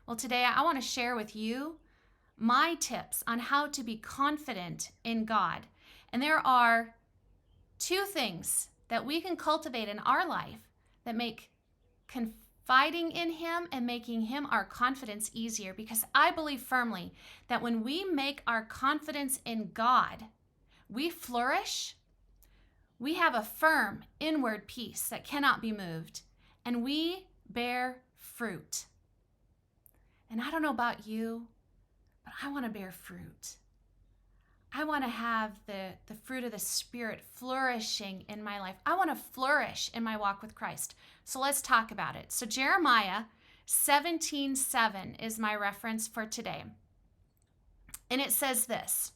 Well, today I want to share with you my tips on how to be confident in God. And there are two things that we can cultivate in our life that make confiding in Him and making Him our confidence easier. Because I believe firmly that when we make our confidence in God, we flourish, we have a firm inward peace that cannot be moved, and we bear fruit. And I don't know about you, but I want to bear fruit. I want to have the fruit of the Spirit flourishing in my life. I want to flourish in my walk with Christ. So let's talk about it. So Jeremiah 17:7 is my reference for today. And it says this: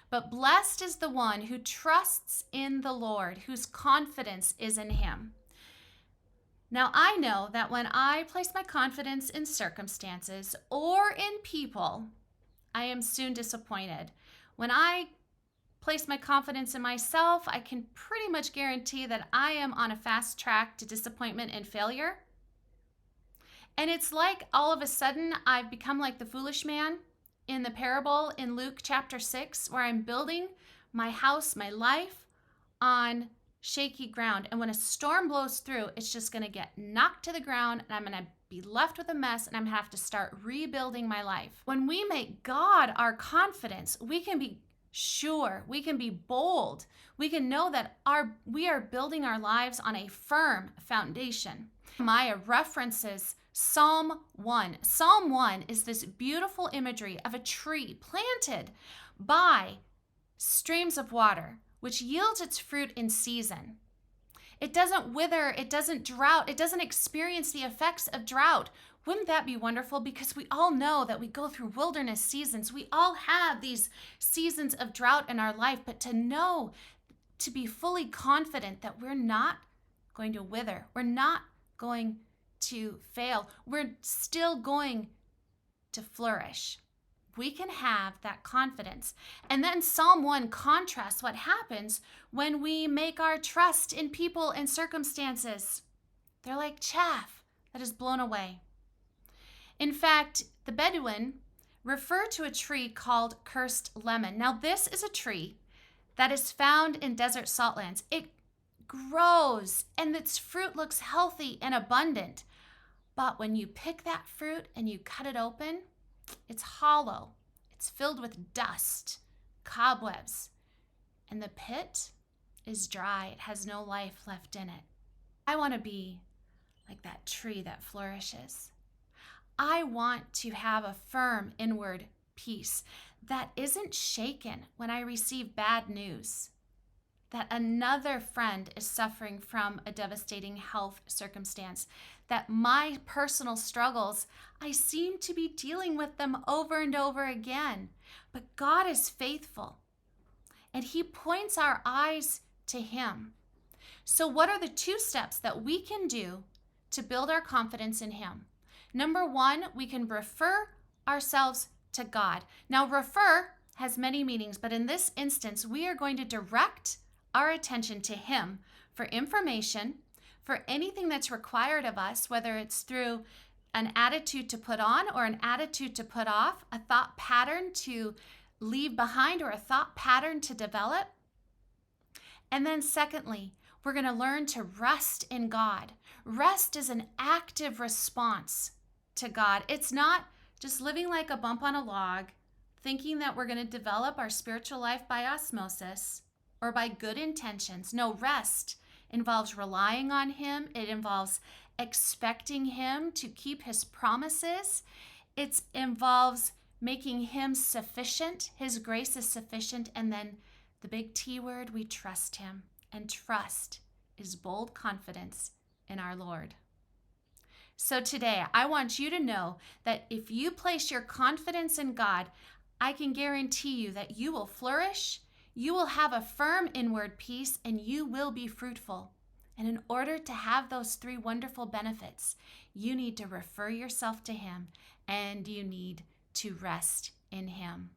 "But blessed is the one who trusts in the Lord, whose confidence is in Him." Now, I know that when I place my confidence in circumstances or in people, I am soon disappointed. When I place my confidence in myself, I can pretty much guarantee that I am on a fast track to disappointment and failure. And it's like all of a sudden I've become like the foolish man in the parable in Luke chapter 6, where I'm building my house, my life, on shaky ground. And when a storm blows through, it's just going to get knocked to the ground, and I'm going to be left with a mess, and I'm going to have to start rebuilding my life. When we make God our confidence, we can be sure, we can be bold, we can know that we are building our lives on a firm foundation. Jeremiah references Psalm 1. Psalm 1 is this beautiful imagery of a tree planted by streams of water, which yields its fruit in season. It doesn't wither, it doesn't drought, it doesn't experience the effects of drought. Wouldn't that be wonderful? Because we all know that we go through wilderness seasons. We all have these seasons of drought in our life, but to know, to be fully confident that we're not going to wither, we're not going to fail, we're still going to flourish. We can have that confidence. And then Psalm 1 contrasts what happens when we make our trust in people and circumstances. They're like chaff that is blown away. In fact, the Bedouin refer to a tree called cursed lemon. Now, this is a tree that is found in desert saltlands. It grows and its fruit looks healthy and abundant. But when you pick that fruit and you cut it open, it's hollow, it's filled with dust, cobwebs, and the pit is dry. It has no life left in it. I want to be like that tree that flourishes. I want to have a firm inward peace that isn't shaken when I receive bad news, that another friend is suffering from a devastating health circumstance, that my personal struggles, I seem to be dealing with them over and over again. But God is faithful, and He points our eyes to Him. So what are the two steps that we can do to build our confidence in Him? Number one, we can refer ourselves to God. Now, refer has many meanings, but in this instance, we are going to direct our attention to Him for information, for anything that's required of us, whether it's through an attitude to put on or an attitude to put off, a thought pattern to leave behind or a thought pattern to develop. And then secondly, we're going to learn to rest in God. Rest is an active response to God. It's not just living like a bump on a log, thinking that we're going to develop our spiritual life by osmosis or by good intentions. No, rest involves relying on Him. It involves expecting Him to keep His promises. It involves making Him sufficient. His grace is sufficient. And then the big T word, we trust Him. And trust is bold confidence in our Lord. So today, I want you to know that if you place your confidence in God, I can guarantee you that you will flourish, you will have a firm inward peace, and you will be fruitful. And in order to have those three wonderful benefits, you need to refer yourself to Him, and you need to rest in Him.